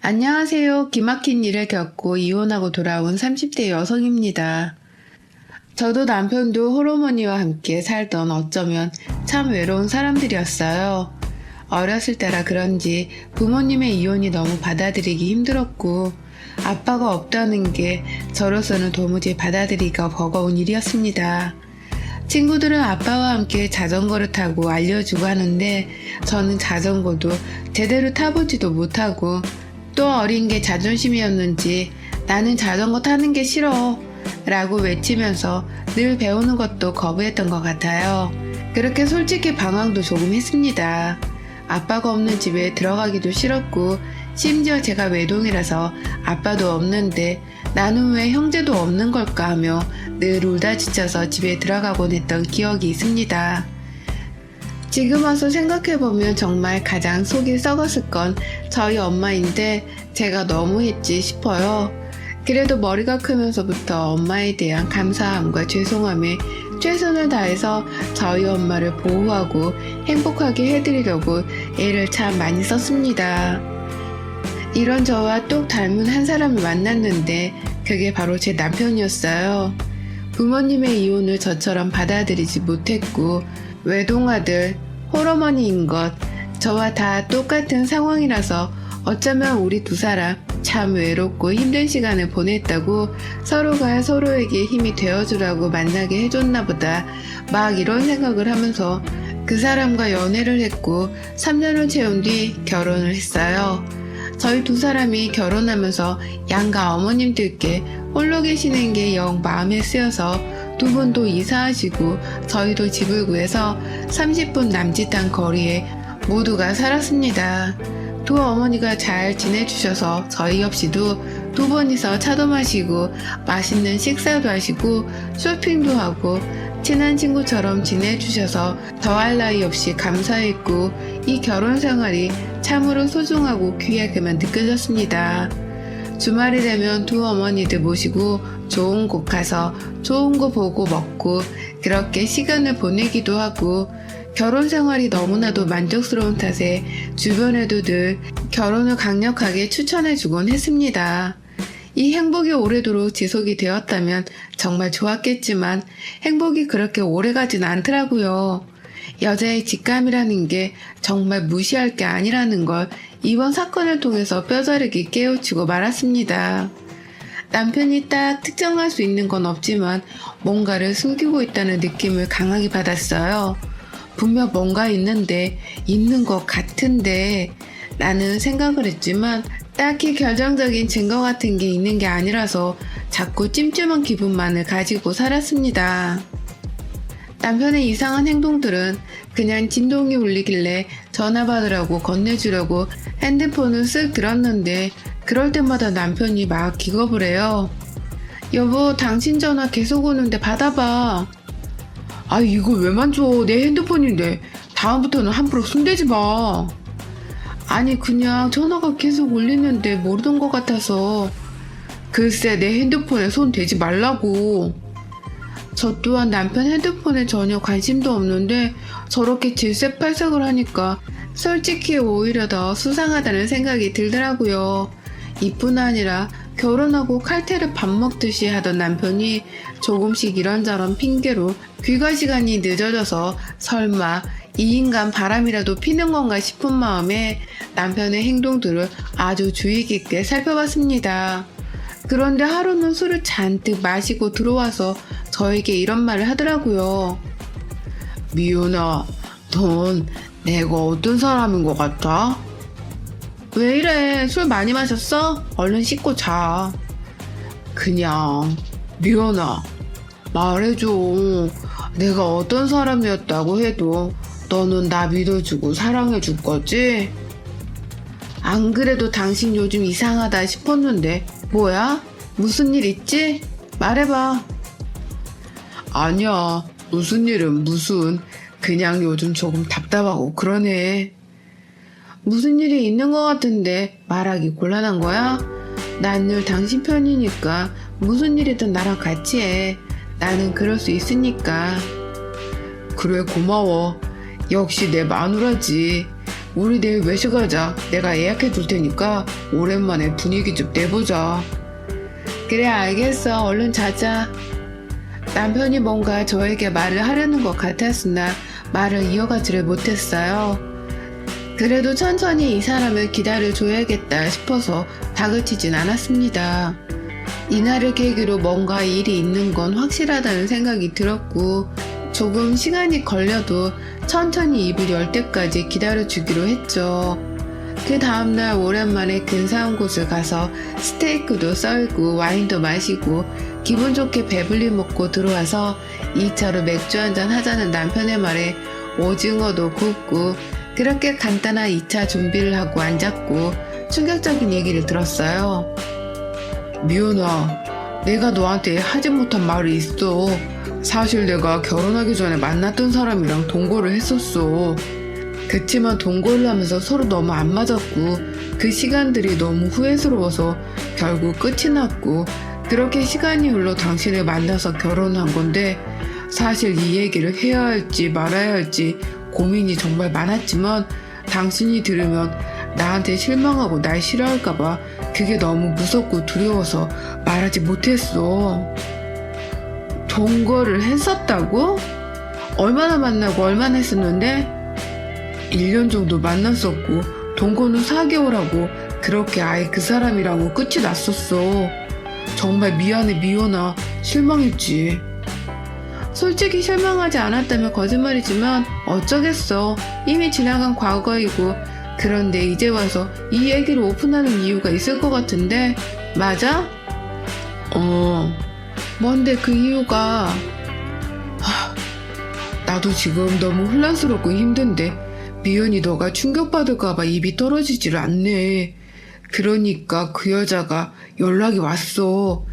안녕하세요. 기막힌 일을 겪고 이혼하고 돌아온 30대 여성입니다. 저도 남편도 홀어머니와 함께 살던 어쩌면 참 외로운 사람들이었어요. 어렸을 때라 그런지 부모님의 이혼이 너무 받아들이기 힘들었고 아빠가 없다는 게 저로서는 도무지 받아들이기가 버거운 일이었습니다. 친구들은 아빠와 함께 자전거를 타고 알려주고 하는데 저는 자전거도 제대로 타보지도 못하고 또 어린 게 자존심이었는지 나는 자전거 타는 게 싫어 라고 외치면서 늘 배우는 것도 거부했던 것 같아요. 그렇게 솔직히 방황도 조금 했습니다. 아빠가 없는 집에 들어가기도 싫었고 심지어 제가 외동이라서 아빠도 없는데 나는 왜 형제도 없는 걸까 하며 늘 울다 지쳐서 집에 들어가곤 했던 기억이 있습니다. 지금 와서 생각해보면 정말 가장 속이 썩었을 건 저희 엄마인데 제가 너무했지 싶어요. 그래도 머리가 크면서부터 엄마에 대한 감사함과 죄송함에 최선을 다해서 저희 엄마를 보호하고 행복하게 해드리려고 애를 참 많이 썼습니다. 이런 저와 똑 닮은 한 사람을 만났는데 그게 바로 제 남편이었어요. 부모님의 이혼을 저처럼 받아들이지 못했고 외동아들, 홀어머니인 것, 저와 다 똑같은 상황이라서 어쩌면 우리 두 사람 참 외롭고 힘든 시간을 보냈다고 서로가 서로에게 힘이 되어주라고 만나게 해줬나 보다 막 이런 생각을 하면서 그 사람과 연애를 했고 3년을 채운 뒤 결혼을 했어요. 저희 두 사람이 결혼하면서 양가 어머님들께 홀로 계시는 게 영 마음에 쓰여서 두 분도 이사하시고 저희도 집을 구해서 30분 남짓한 거리에 모두가 살았습니다. 두 어머니가 잘 지내주셔서 저희 없이도 두 분이서 차도 마시고 맛있는 식사도 하시고 쇼핑도 하고 친한 친구처럼 지내주셔서 더할 나위 없이 감사했고 이 결혼 생활이 참으로 소중하고 귀하게만 느껴졌습니다. 주말이 되면 두 어머니들 모시고 좋은 곳 가서 좋은 거 보고 먹고 그렇게 시간을 보내기도 하고 결혼 생활이 너무나도 만족스러운 탓에 주변에도 늘 결혼을 강력하게 추천해주곤 했습니다. 이 행복이 오래도록 지속이 되었다면 정말 좋았겠지만 행복이 그렇게 오래가진 않더라고요. 여자의 직감이라는 게 정말 무시할 게 아니라는 걸 이번 사건을 통해서 뼈저리게 깨우치고 말았습니다. 남편이 딱 특정할 수 있는 건 없지만 뭔가를 숨기고 있다는 느낌을 강하게 받았어요. 분명 뭔가 있는데 있는 것 같은데 라는 생각을 했지만 딱히 결정적인 증거 같은 게 있는 게 아니라서 자꾸 찜찜한 기분만을 가지고 살았습니다. 남편의 이상한 행동들은 그냥 진동이 울리길래 전화 받으라고 건네주려고 핸드폰을 쓱 들었는데 그럴 때마다 남편이 막 기겁을 해요. 여보, 당신 전화 계속 오는데 받아봐. 아, 이걸 왜 만져? 내 핸드폰인데. 다음부터는 함부로 손대지 마. 아니, 그냥 전화가 계속 울리는데 모르던 것 같아서. 글쎄, 내 핸드폰에 손 대지 말라고. 저 또한 남편 핸드폰에 전혀 관심도 없는데 저렇게 질색팔색을 하니까 솔직히 오히려 더 수상하다는 생각이 들더라고요. 이뿐 아니라 결혼하고 칼퇴를 밥 먹듯이 하던 남편이 조금씩 이런저런 핑계로 귀가 시간이 늦어져서 설마 이 인간 바람이라도 피는 건가 싶은 마음에 남편의 행동들을 아주 주의 깊게 살펴봤습니다. 그런데 하루는 술을 잔뜩 마시고 들어와서 저에게 이런 말을 하더라고요. 미연아, 넌 내가 어떤 사람인 것 같아? 왜 이래? 술 많이 마셨어? 얼른 씻고 자. 그냥 미연아, 말해줘. 내가 어떤 사람이었다고 해도 너는 나 믿어주고 사랑해줄 거지? 안 그래도 당신 요즘 이상하다 싶었는데 뭐야? 무슨 일 있지? 말해봐. 아니야, 무슨 일은 무슨. 그냥 요즘 조금 답답하고 그러네. 무슨 일이 있는 것 같은데 말하기 곤란한 거야? 난 늘 당신 편이니까 무슨 일이든 나랑 같이 해. 나는 그럴 수 있으니까. 그래, 고마워. 역시 내 마누라지. 우리 내일 외식하자. 내가 예약해 둘 테니까 오랜만에 분위기 좀 내보자. 그래, 알겠어. 얼른 자자. 남편이 뭔가 저에게 말을 하려는 것 같았으나 말을 이어가지를 못했어요. 그래도 천천히 이 사람을 기다려줘야겠다 싶어서 다그치진 않았습니다. 이날을 계기로 뭔가 일이 있는 건 확실하다는 생각이 들었고, 조금 시간이 걸려도 천천히 입을 열 때까지 기다려주기로 했죠. 그 다음날 오랜만에 근사한 곳을 가서 스테이크도 썰고 와인도 마시고 기분 좋게 배불리 먹고 들어와서 2차로 맥주 한잔 하자는 남편의 말에 오징어도 굽고, 그렇게 간단한 2차 준비를 하고 앉았고 충격적인 얘기를 들었어요. 미연아, 내가 너한테 하지 못한 말이 있어. 사실 내가 결혼하기 전에 만났던 사람이랑 동거를 했었어. 그치만 동거를 하면서 서로 너무 안 맞았고 그 시간들이 너무 후회스러워서 결국 끝이 났고, 그렇게 시간이 흘러 당신을 만나서 결혼한 건데, 사실 이 얘기를 해야 할지 말아야 할지 고민이 정말 많았지만 당신이 들으면 나한테 실망하고 날 싫어할까봐 그게 너무 무섭고 두려워서 말하지 못했어. 동거를 했었다고? 얼마나 만나고 얼마나 했었는데? 1년 정도 만났었고 동거는 4개월하고 그렇게 아예 그 사람이랑은 끝이 났었어. 정말 미안해 미연아. 실망했지. 솔직히 실망하지 않았다면 거짓말이지만 어쩌겠어. 이미 지나간 과거이고. 그런데 이제 와서 이 얘기를 오픈하는 이유가 있을 것 같은데 맞아? 뭔데 그 이유가? 나도 지금 너무 혼란스럽고 힘든데 미연이 너가 충격받을까봐 입이 떨어지질 않네. 그러니까 그 여자가 연락이 왔어.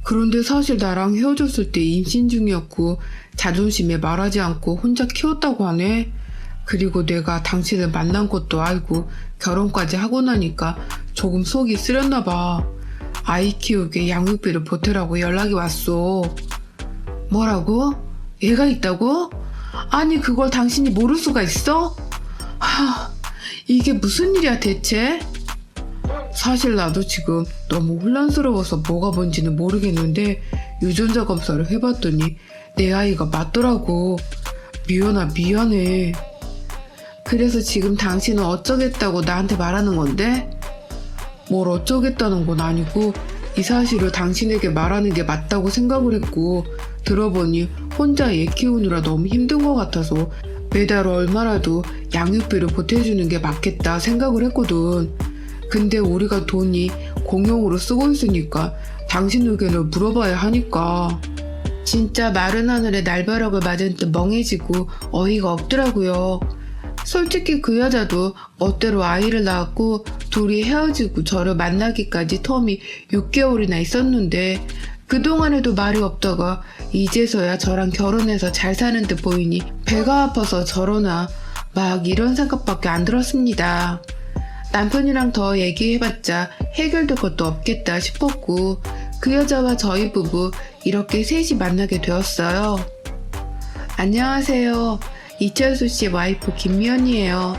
그런데 사실 나랑 헤어졌을 때 임신 중이었고 자존심에 말하지 않고 혼자 키웠다고 하네. 그리고 내가 당신을 만난 것도 알고 결혼까지 하고 나니까 조금 속이 쓰렸나 봐. 아이 키우기에 양육비를 보태라고 연락이 왔어. 뭐라고? 얘가 있다고? 아니 그걸 당신이 모를 수가 있어? 이게 무슨 일이야 대체? 사실 나도 지금 너무 혼란스러워서 뭐가 뭔지는 모르겠는데 유전자 검사를 해봤더니 내 아이가 맞더라고. 미연아 미안해. 그래서 지금 당신은 어쩌겠다고 나한테 말하는 건데? 뭘 어쩌겠다는 건 아니고 이 사실을 당신에게 말하는 게 맞다고 생각을 했고, 들어보니 혼자 애 키우느라 너무 힘든 것 같아서 매달 얼마라도 양육비를 보태주는 게 맞겠다 생각을 했거든. 근데 우리가 돈이 공용으로 쓰고 있으니까 당신 의견을 물어봐야 하니까. 진짜 마른 하늘에 날벼락을 맞은 듯 멍해지고 어이가 없더라고요. 솔직히 그 여자도 멋대로 아이를 낳았고 둘이 헤어지고 저를 만나기까지 텀이 6개월이나 있었는데 그동안에도 말이 없다가 이제서야 저랑 결혼해서 잘 사는 듯 보이니 배가 아파서 저러나 막 이런 생각밖에 안 들었습니다. 남편이랑 더 얘기해봤자 해결될 것도 없겠다 싶었고 그 여자와 저희 부부 이렇게 셋이 만나게 되었어요. 안녕하세요. 이철수 씨 와이프 김미연이에요.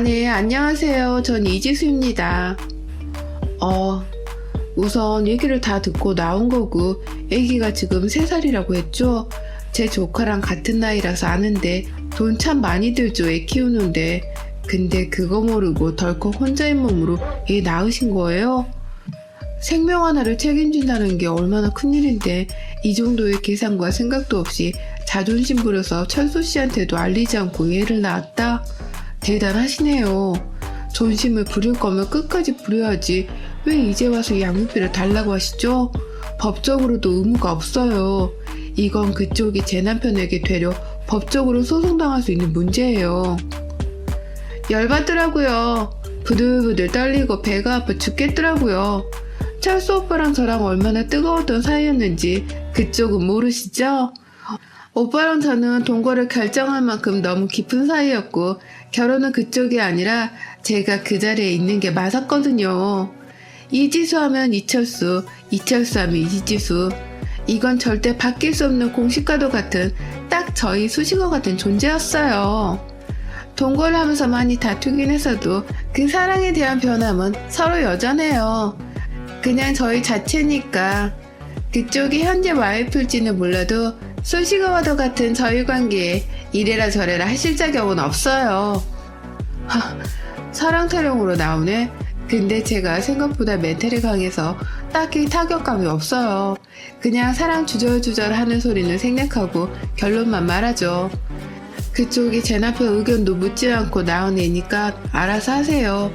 네, 안녕하세요. 전 이지수입니다. 우선 얘기를 다 듣고 나온 거고 애기가 지금 3살이라고 했죠? 제 조카랑 같은 나이라서 아는데 돈 참 많이 들죠, 애 키우는데. 근데 그거 모르고 덜컥 혼자인 몸으로 애 낳으신 거예요? 생명 하나를 책임진다는 게 얼마나 큰일인데 이 정도의 계산과 생각도 없이 자존심 부려서 철수 씨한테도 알리지 않고 애를 낳았다? 대단하시네요. 존심을 부릴 거면 끝까지 부려야지 왜 이제 와서 양육비를 달라고 하시죠? 법적으로도 의무가 없어요. 이건 그쪽이 제 남편에게 되려 법적으로 소송당할 수 있는 문제예요. 열받더라고요. 부들부들 떨리고 배가 아파 죽겠더라고요. 철수 오빠랑 저랑 얼마나 뜨거웠던 사이였는지 그쪽은 모르시죠? 오빠랑 저는 동거를 결정할 만큼 너무 깊은 사이였고 결혼은 그쪽이 아니라 제가 그 자리에 있는 게 맞았거든요. 이지수 하면 이철수, 이철수 하면 이지수. 이건 절대 바뀔 수 없는 공식과도 같은 딱 저희 수식어 같은 존재였어요. 동거를 하면서 많이 다투긴 했어도 그 사랑에 대한 변함은 서로 여전해요. 그냥 저희 자체니까. 그쪽이 현재 와이프일지는 몰라도 소시가와도 같은 저희 관계에 이래라 저래라 하실 자격은 없어요. 사랑 타령으로 나오네. 근데 제가 생각보다 멘탈이 강해서 딱히 타격감이 없어요. 그냥 사랑 주절주절 하는 소리는 생략하고 결론만 말하죠. 그쪽이 제 남편 의견도 묻지 않고 나온 애니까 알아서 하세요.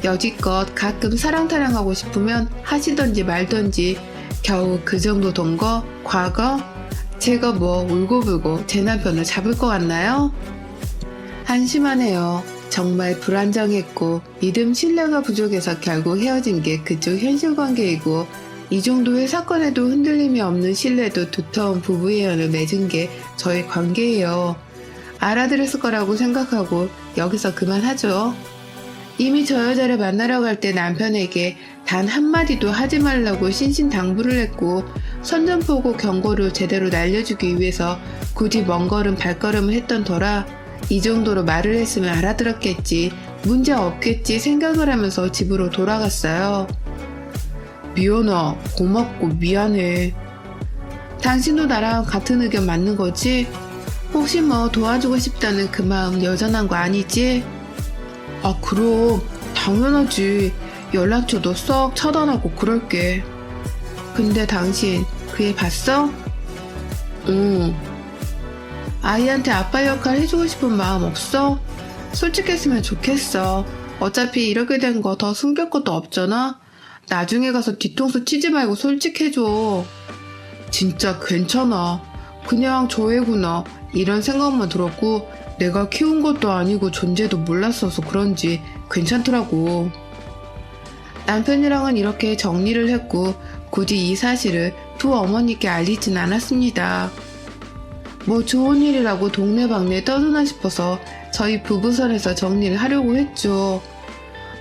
여지껏 가끔 사랑 타령하고 싶으면 하시던지 말던지. 겨우 그 정도 동거? 과거? 제가 뭐 울고불고 제 남편을 잡을 것 같나요? 한심하네요. 정말 불안정했고 믿음 신뢰가 부족해서 결국 헤어진 게 그쪽 현실 관계이고, 이 정도의 사건에도 흔들림이 없는 신뢰도 두터운 부부의 연을 맺은 게 저희 관계예요. 알아들었을 거라고 생각하고 여기서 그만하죠. 이미 저 여자를 만나러 갈 때 남편에게 단 한마디도 하지 말라고 신신당부를 했고, 선전포고 경고를 제대로 날려주기 위해서 굳이 먼 걸음 발걸음을 했던 터라 이 정도로 말을 했으면 알아들었겠지, 문제 없겠지 생각을 하면서 집으로 돌아갔어요. 미연아, 고맙고 미안해. 당신도 나랑 같은 의견 맞는 거지? 혹시 뭐 도와주고 싶다는 그 마음 여전한 거 아니지? 아, 그럼 당연하지. 연락처도 썩 차단하고 그럴게. 근데 당신 그 애 봤어? 응. 아이한테 아빠 역할 해주고 싶은 마음 없어? 솔직했으면 좋겠어. 어차피 이렇게 된 거 더 숨길 것도 없잖아. 나중에 가서 뒤통수 치지 말고 솔직해줘. 진짜 괜찮아. 그냥 저 애구나 이런 생각만 들었고, 내가 키운 것도 아니고 존재도 몰랐어서 그런지 괜찮더라고. 남편이랑은 이렇게 정리를 했고, 굳이 이 사실을 두 어머니께 알리진 않았습니다. 뭐 좋은 일이라고 동네방네 떠드나 싶어서 저희 부부선에서 정리를 하려고 했죠.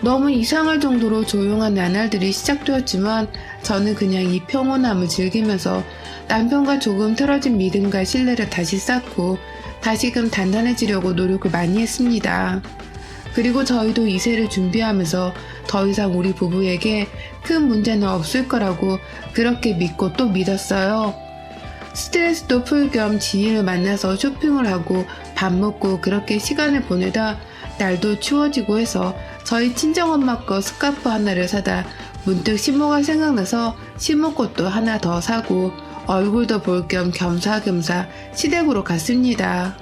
너무 이상할 정도로 조용한 나날들이 시작되었지만 저는 그냥 이 평온함을 즐기면서 남편과 조금 틀어진 믿음과 신뢰를 다시 쌓고 다시금 단단해지려고 노력을 많이 했습니다. 그리고 저희도 이세를 준비하면서 더 이상 우리 부부에게 큰 문제는 없을 거라고 그렇게 믿고 또 믿었어요. 스트레스도 풀 겸 지인을 만나서 쇼핑을 하고 밥 먹고 그렇게 시간을 보내다 날도 추워지고 해서 저희 친정엄마 거 스카프 하나를 사다 문득 시모가 생각나서 시모꽃도 하나 더 사고 얼굴도 볼 겸 겸사겸사 시댁으로 갔습니다.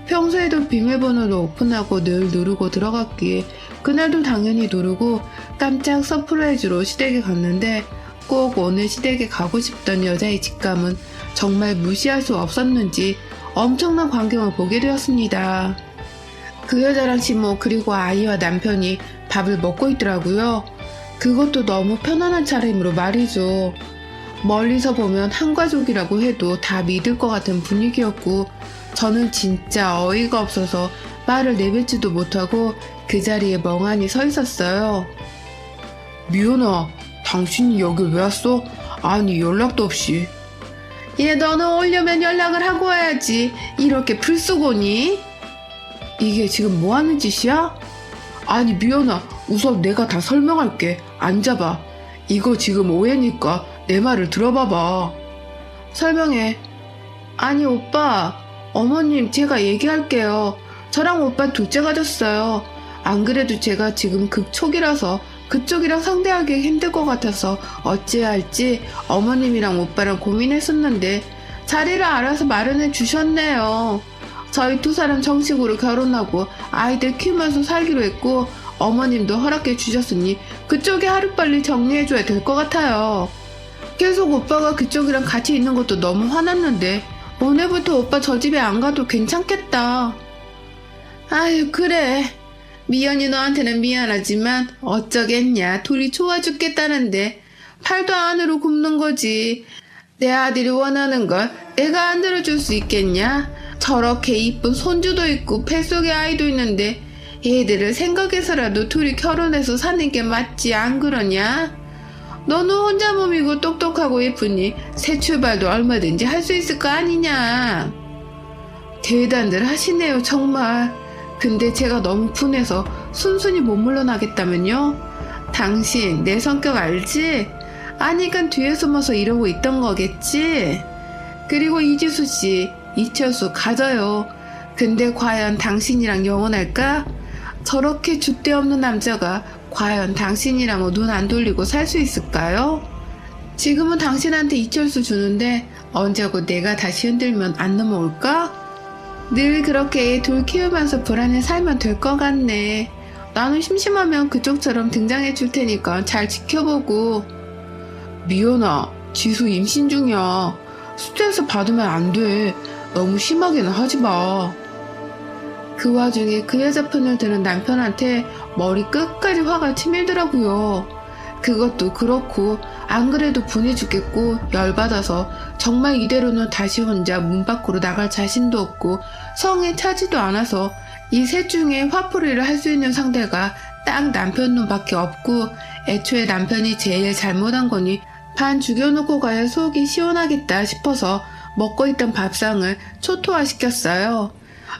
평소에도 비밀번호를 오픈하고 늘 누르고 들어갔기에 그날도 당연히 누르고 깜짝 서프라이즈로 시댁에 갔는데, 꼭 오늘 시댁에 가고 싶던 여자의 직감은 정말 무시할 수 없었는지 엄청난 광경을 보게 되었습니다. 그 여자랑 시모 그리고 아이와 남편이 밥을 먹고 있더라고요. 그것도 너무 편안한 차림으로 말이죠. 멀리서 보면 한 가족이라고 해도 다 믿을 것 같은 분위기였고, 저는 진짜 어이가 없어서 말을 내뱉지도 못하고 그 자리에 멍하니 서 있었어요. 미연아, 당신이 여기 왜 왔어? 아니, 연락도 없이. 얘, 너는 오려면 연락을 하고 와야지. 이렇게 불쑥 오니? 이게 지금 뭐 하는 짓이야? 아니, 미연아, 우선 내가 다 설명할게. 앉아봐. 이거 지금 오해니까 내 말을 들어봐봐. 설명해. 아니, 오빠, 어머님, 제가 얘기할게요. 저랑 오빠 둘째 가졌어요. 안 그래도 제가 지금 극초기라서 그쪽이랑 상대하기 힘들 것 같아서 어찌해야 할지 어머님이랑 오빠랑 고민했었는데 자리를 알아서 마련해 주셨네요. 저희 두 사람 정식으로 결혼하고 아이들 키우면서 살기로 했고, 어머님도 허락해 주셨으니 그쪽이 하루빨리 정리해줘야 될 것 같아요. 계속 오빠가 그쪽이랑 같이 있는 것도 너무 화났는데 오늘부터 오빠 저 집에 안 가도 괜찮겠다. 아유, 그래. 미연이 너한테는 미안하지만 어쩌겠냐. 둘이 좋아 죽겠다는데 팔도 안으로 굽는 거지. 내 아들이 원하는 걸 내가 안 들어줄 수 있겠냐. 저렇게 이쁜 손주도 있고 뱃속에 아이도 있는데 얘들을 생각해서라도 둘이 결혼해서 사는 게 맞지, 안 그러냐? 너는 혼자 몸이고 똑똑하고 예쁘니 새 출발도 얼마든지 할 수 있을 거 아니냐. 대단들 하시네요, 정말. 근데 제가 너무 분해서 순순히 못 물러나겠다면요? 당신 내 성격 알지? 아니까 뒤에 숨어서 이러고 있던 거겠지? 그리고 이지수 씨, 이철수 가져요. 근데 과연 당신이랑 영원할까? 저렇게 줏대 없는 남자가 과연 당신이랑 눈 안 돌리고 살 수 있을까요? 지금은 당신한테 이철수 주는데 언제고 내가 다시 흔들면 안 넘어올까? 늘 그렇게 돌 키우면서 불안해 살면 될 것 같네. 나는 심심하면 그쪽처럼 등장해 줄 테니까 잘 지켜보고. 미연아, 지수 임신 중이야. 스트레스 받으면 안 돼. 너무 심하게는 하지 마. 그 와중에 그 여자 편을 드는 남편한테 머리 끝까지 화가 치밀더라고요. 그것도 그렇고 안 그래도 분해 죽겠고 열받아서 정말 이대로는 다시 혼자 문 밖으로 나갈 자신도 없고 성에 차지도 않아서 이 셋 중에 화풀이를 할 수 있는 상대가 딱 남편 놈밖에 없고 애초에 남편이 제일 잘못한 거니 반 죽여놓고 가야 속이 시원하겠다 싶어서 먹고 있던 밥상을 초토화시켰어요.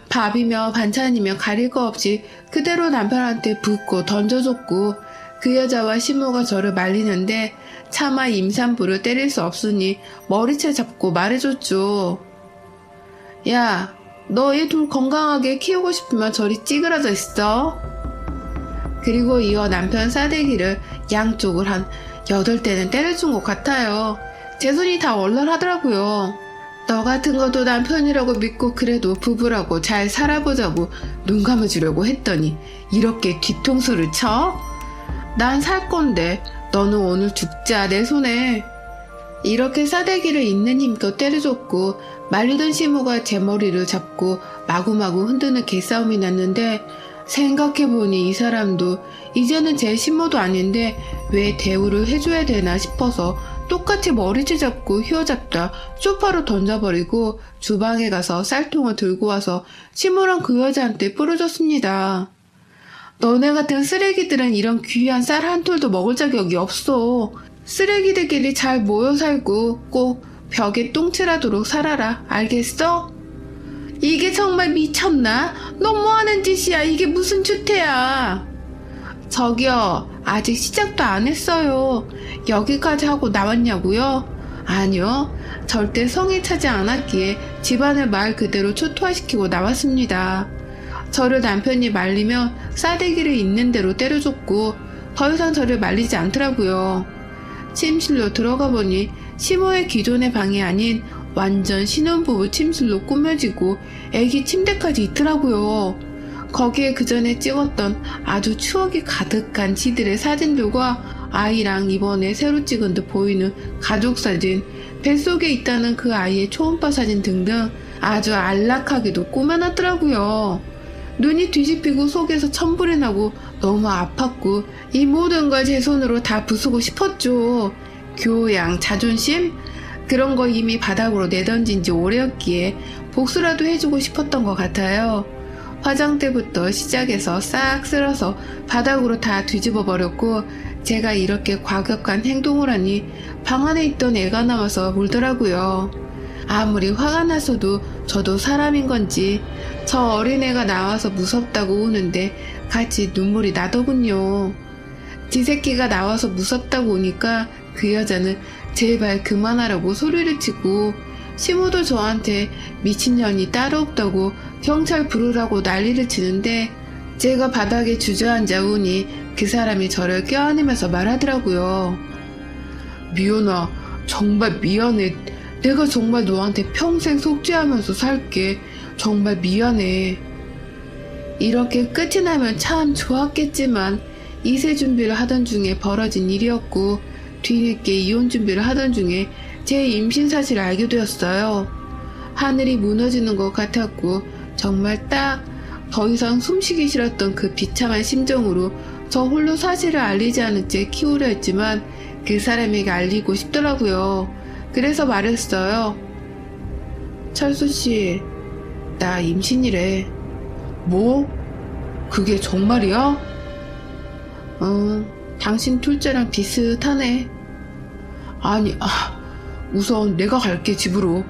밥이며 반찬이며 가릴 거 없이 그대로 남편한테 붓고 던져줬고 그 여자와 시모가 저를 말리는데 차마 임산부를 때릴 수 없으니 머리채 잡고 말해줬죠. 야, 너 얘 둘 건강하게 키우고 싶으면 저리 찌그러져 있어. 그리고 이어 남편 싸대기를 양쪽을 한 8대는 때려준 것 같아요. 제 손이 다 얼얼하더라고요. 너 같은 것도 남편이라고 믿고 그래도 부부라고 잘 살아보자고 눈 감아주려고 했더니 이렇게 뒤통수를 쳐? 난 살 건데 너는 오늘 죽자 내 손에. 이렇게 싸대기를 있는 힘껏 때려줬고 말리던 시모가 제 머리를 잡고 마구마구 흔드는 개싸움이 났는데 생각해보니 이 사람도 이제는 제 시모도 아닌데 왜 대우를 해줘야 되나 싶어서 똑같이 머리채 잡고 휘어잡다 소파로 던져버리고 주방에 가서 쌀통을 들고 와서 시모랑 그 여자한테 뿌려줬습니다. 너네 같은 쓰레기들은 이런 귀한 쌀 한 톨도 먹을 자격이 없어. 쓰레기들끼리 잘 모여 살고 꼭 벽에 똥칠하도록 살아라. 알겠어? 이게 정말 미쳤나? 너 뭐하는 짓이야? 이게 무슨 주태야? 저기요, 아직 시작도 안 했어요. 여기까지 하고 나왔냐고요? 아니요, 절대 성에 차지 않았기에 집안을 말 그대로 초토화시키고 나왔습니다. 저를 남편이 말리면 싸대기를 있는 대로 때려줬고 더 이상 저를 말리지 않더라고요. 침실로 들어가 보니 시모의 기존의 방이 아닌 완전 신혼부부 침실로 꾸며지고 애기 침대까지 있더라고요. 거기에 그 전에 찍었던 아주 추억이 가득한 지들의 사진들과 아이랑 이번에 새로 찍은 듯 보이는 가족사진, 뱃속에 있다는 그 아이의 초음파 사진 등등 아주 안락하게도 꾸며놨더라고요. 눈이 뒤집히고 속에서 천불이 나고 너무 아팠고 이 모든 걸 제 손으로 다 부수고 싶었죠. 교양, 자존심? 그런 거 이미 바닥으로 내던진 지 오래였기에 복수라도 해주고 싶었던 것 같아요. 화장대부터 시작해서 싹 쓸어서 바닥으로 다 뒤집어 버렸고 제가 이렇게 과격한 행동을 하니 방 안에 있던 애가 나와서 울더라고요. 아무리 화가 나서도 저도 사람인 건지 저 어린애가 나와서 무섭다고 우는데 같이 눈물이 나더군요. 지 새끼가 나와서 무섭다고 우니까 그 여자는 제발 그만하라고 소리를 치고 시모도 저한테 미친년이 따로 없다고 경찰 부르라고 난리를 치는데 제가 바닥에 주저앉아 우니 그 사람이 저를 껴안으면서 말하더라고요. 미연아, 정말 미안해. 내가 정말 너한테 평생 속죄하면서 살게. 정말 미안해. 이렇게 끝이 나면 참 좋았겠지만 이세 준비를 하던 중에 벌어진 일이었고 뒤늦게 이혼 준비를 하던 중에 제 임신 사실을 알게 되었어요. 하늘이 무너지는 것 같았고 정말 딱 더 이상 숨쉬기 싫었던 그 비참한 심정으로 저 홀로 사실을 알리지 않은 채 키우려 했지만 그 사람에게 알리고 싶더라고요. 그래서 말했어요. 철수씨, 나 임신이래. 뭐? 그게 정말이야? 당신 둘째랑 비슷하네. 아니, 우선 내가 갈게, 집으로.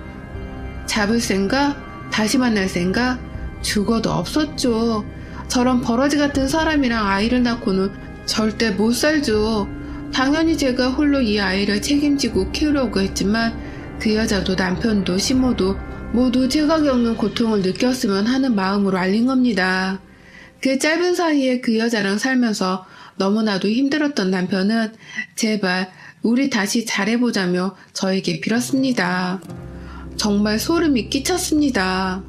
잡을 생각? 다시 만날 생각? 죽어도 없었죠. 저런 버러지 같은 사람이랑 아이를 낳고는 절대 못 살죠. 당연히 제가 홀로 이 아이를 책임지고 키우려고 했지만 그 여자도 남편도 시모도 모두 제가 겪는 고통을 느꼈으면 하는 마음으로 알린 겁니다. 그 짧은 사이에 그 여자랑 살면서 너무나도 힘들었던 남편은 제발 우리 다시 잘해보자며 저에게 빌었습니다. 정말 소름이 끼쳤습니다.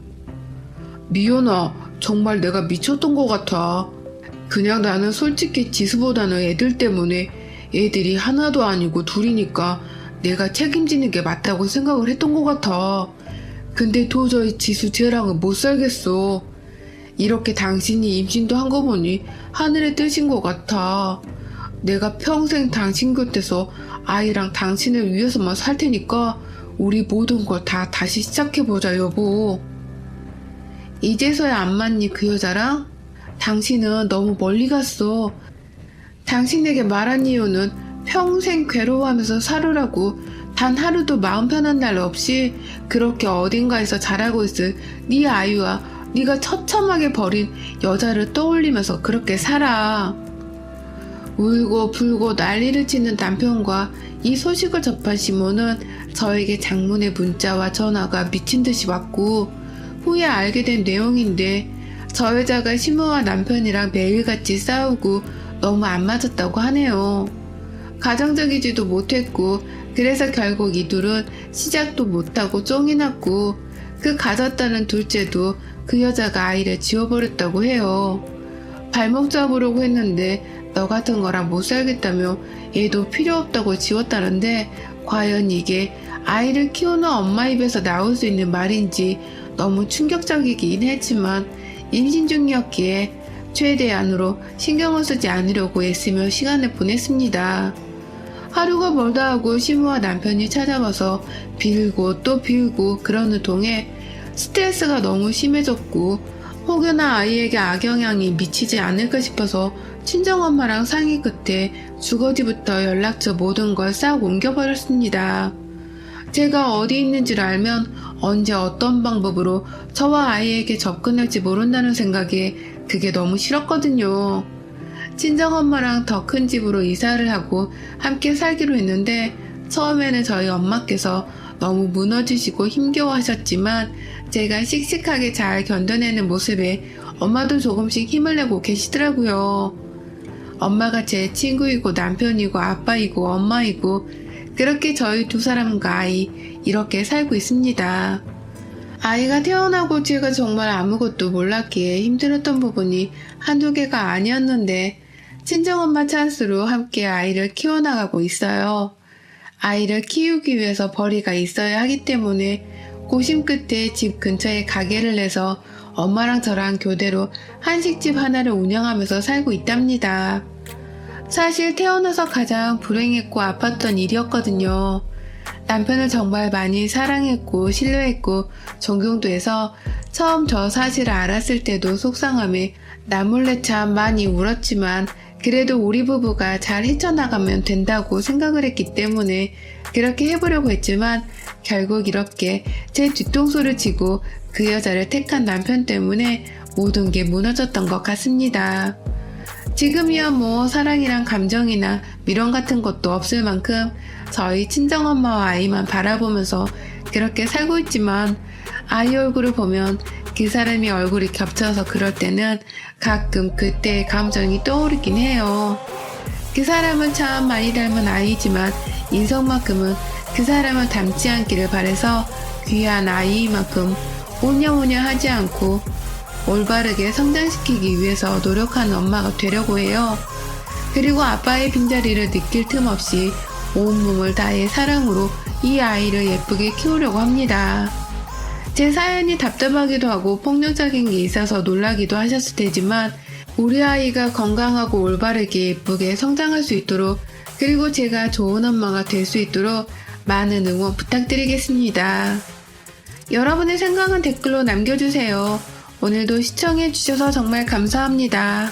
미연아, 정말 내가 미쳤던 것 같아. 그냥 나는 솔직히 지수보다는 애들 때문에 애들이 하나도 아니고 둘이니까 내가 책임지는 게 맞다고 생각을 했던 것 같아. 근데 도저히 지수 쟤랑은 못 살겠어. 이렇게 당신이 임신도 한 거 보니 하늘의 뜻인 것 같아. 내가 평생 당신 곁에서 아이랑 당신을 위해서만 살 테니까 우리 모든 걸 다 다시 시작해보자, 여보. 이제서야 안 맞니, 그 여자랑? 당신은 너무 멀리 갔어. 당신에게 말한 이유는 평생 괴로워하면서 살으라고 단 하루도 마음 편한 날 없이 그렇게 어딘가에서 자라고 있을 네 아이와 네가 처참하게 버린 여자를 떠올리면서 그렇게 살아. 울고 불고 난리를 치는 남편과 이 소식을 접한 시모는 저에게 장문의 문자와 전화가 미친 듯이 왔고 후에 알게 된 내용인데 저 여자가 시모와 남편이랑 매일같이 싸우고 너무 안 맞았다고 하네요. 가정적이지도 못했고 그래서 결국 이 둘은 시작도 못하고 쫑이 났고 그 가졌다는 둘째도 그 여자가 아이를 지워버렸다고 해요. 발목 잡으려고 했는데 너 같은 거랑 못 살겠다며 얘도 필요 없다고 지웠다는데 과연 이게 아이를 키우는 엄마 입에서 나올 수 있는 말인지 너무 충격적이긴 했지만 임신 중이었기에 최대한으로 신경을 쓰지 않으려고 애쓰며 시간을 보냈습니다. 하루가 멀다 하고 시모와 남편이 찾아와서 빌고 또 빌고 그러는 동에 스트레스가 너무 심해졌고 혹여나 아이에게 악영향이 미치지 않을까 싶어서 친정엄마랑 상의 끝에 주거지부터 연락처 모든 걸 싹 옮겨버렸습니다. 제가 어디 있는지를 알면 언제 어떤 방법으로 저와 아이에게 접근할지 모른다는 생각에 그게 너무 싫었거든요. 친정엄마랑 더 큰 집으로 이사를 하고 함께 살기로 했는데 처음에는 저희 엄마께서 너무 무너지시고 힘겨워하셨지만 제가 씩씩하게 잘 견뎌내는 모습에 엄마도 조금씩 힘을 내고 계시더라고요. 엄마가 제 친구이고 남편이고 아빠이고 엄마이고 그렇게 저희 두 사람과 아이 이렇게 살고 있습니다. 아이가 태어나고 제가 정말 아무것도 몰랐기에 힘들었던 부분이 한두 개가 아니었는데 친정엄마 찬스로 함께 아이를 키워나가고 있어요. 아이를 키우기 위해서 벌이가 있어야 하기 때문에 고심 끝에 집 근처에 가게를 내서 엄마랑 저랑 교대로 한식집 하나를 운영하면서 살고 있답니다. 사실 태어나서 가장 불행했고 아팠던 일이었거든요. 남편을 정말 많이 사랑했고 신뢰했고 존경도 해서 처음 저 사실을 알았을 때도 속상함에 나몰래 참 많이 울었지만 그래도 우리 부부가 잘 헤쳐나가면 된다고 생각을 했기 때문에 그렇게 해보려고 했지만 결국 이렇게 제 뒤통수를 치고 그 여자를 택한 남편 때문에 모든 게 무너졌던 것 같습니다. 지금이야 뭐 사랑이랑 감정이나 미련 같은 것도 없을 만큼 저희 친정엄마와 아이만 바라보면서 그렇게 살고 있지만 아이 얼굴을 보면 그 사람이 얼굴이 겹쳐서 그럴 때는 가끔 그때의 감정이 떠오르긴 해요. 그 사람은 참 많이 닮은 아이지만 인성만큼은 그 사람을 닮지 않기를 바라서 귀한 아이만큼 오냐오냐 하지 않고 올바르게 성장시키기 위해서 노력하는 엄마가 되려고 해요. 그리고 아빠의 빈자리를 느낄 틈 없이 온몸을 다해 사랑으로 이 아이를 예쁘게 키우려고 합니다. 제 사연이 답답하기도 하고 폭력적인 게 있어서 놀라기도 하셨을 테지만 우리 아이가 건강하고 올바르게 예쁘게 성장할 수 있도록 그리고 제가 좋은 엄마가 될 수 있도록 많은 응원 부탁드리겠습니다. 여러분의 생각은 댓글로 남겨주세요. 오늘도 시청해주셔서 정말 감사합니다.